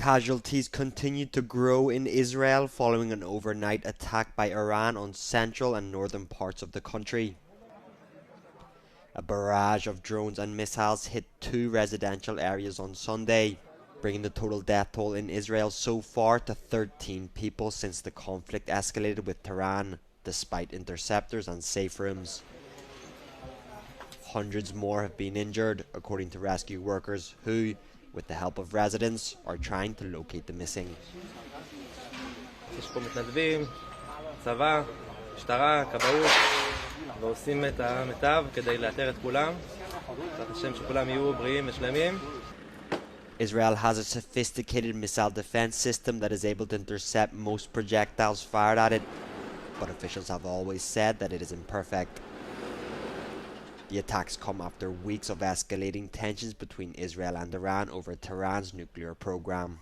Casualties continue to grow in Israel following an overnight attack by Iran on central and northern parts of the country. A barrage of drones and missiles hit 2 residential areas on Sunday, bringing the total death toll in Israel so far to 13 people since the conflict escalated with Tehran, despite interceptors and safe rooms. Hundreds more have been injured, according to rescue workers who, with the help of residents, are trying to locate the missing. Israel has a sophisticated missile defense system that is able to intercept most projectiles fired at it, but officials have always said that it is imperfect. The attacks come after weeks of escalating tensions between Israel and Iran over Tehran's nuclear program.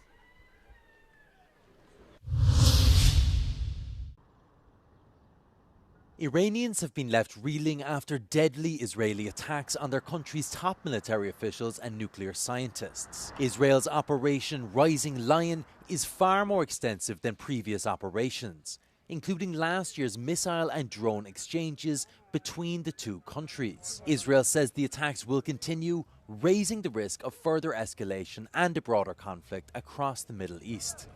Iranians have been left reeling after deadly Israeli attacks on their country's top military officials and nuclear scientists. Israel's Operation Rising Lion is far more extensive than previous operations, including last year's missile and drone exchanges between the two countries. Israel says the attacks will continue, raising the risk of further escalation and a broader conflict across the Middle East.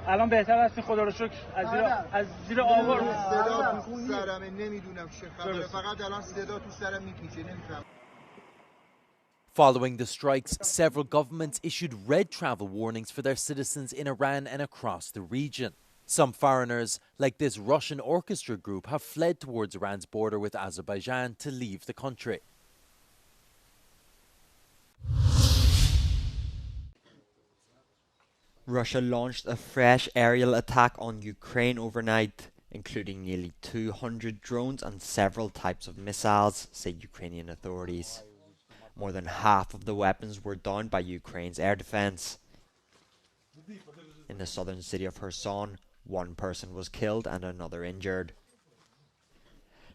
الان بهتر هستین خدا رو شکر از زیر آوار صدا تو سرم نمیدونم چه خبره فقط الان صدا تو سرم میپیچه نمیفهم. Following the strikes, several governments issued red travel warnings for their citizens in Iran and across the region. Some foreigners, like this Russian orchestra group, have fled towards Iran's border with Azerbaijan to leave the country. Russia launched a fresh aerial attack on Ukraine overnight, including nearly 200 drones and several types of missiles, say Ukrainian authorities. More than half of the weapons were downed by Ukraine's air defense. In the southern city of Kherson, 1 person was killed and another injured.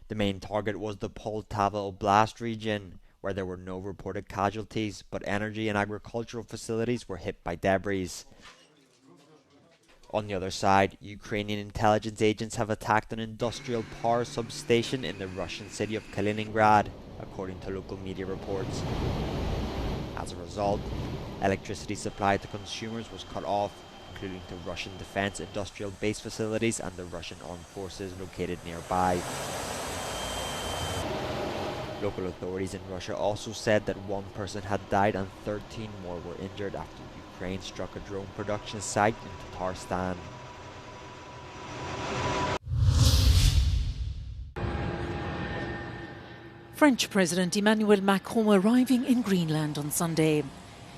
The main target was the Poltava Oblast region, where there were no reported casualties, but energy and agricultural facilities were hit by debris. On the other side, Ukrainian intelligence agents have attacked an industrial power substation in the Russian city of Kaliningrad, according to local media reports. As a result, electricity supply to consumers was cut off, including to Russian defense industrial base facilities and the Russian armed forces located nearby. Local authorities in Russia also said that 1 person had died and 13 more were injured after Ukraine struck a drone production site in Tatarstan. French President Emmanuel Macron arriving in Greenland on Sunday.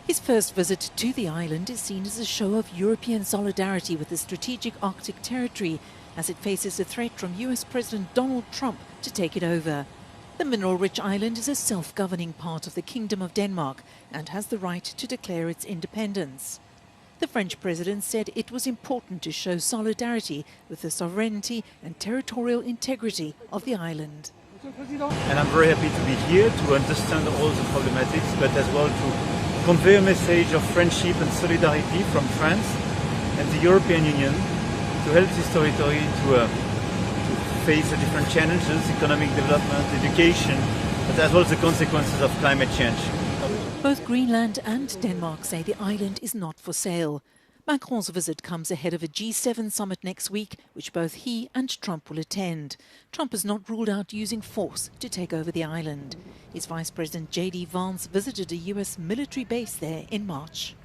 His first visit to the island is seen as a show of European solidarity with the strategic Arctic territory as it faces a threat from US President Donald Trump to take it over. The mineral-rich island is a self-governing part of the Kingdom of Denmark and has the right to declare its independence. The French president said it was important to show solidarity with the sovereignty and territorial integrity of the island. And I'm very happy to be here to understand all the problematics, but as well to convey a message of friendship and solidarity from France and the European Union to help this territory to face the different challenges, economic development, education, but as well as the consequences of climate change. Both Greenland and Denmark say the island is not for sale. Macron's visit comes ahead of a G7 summit next week, which both he and Trump will attend. Trump has not ruled out using force to take over the island. His Vice President J.D. Vance visited a US military base there in March.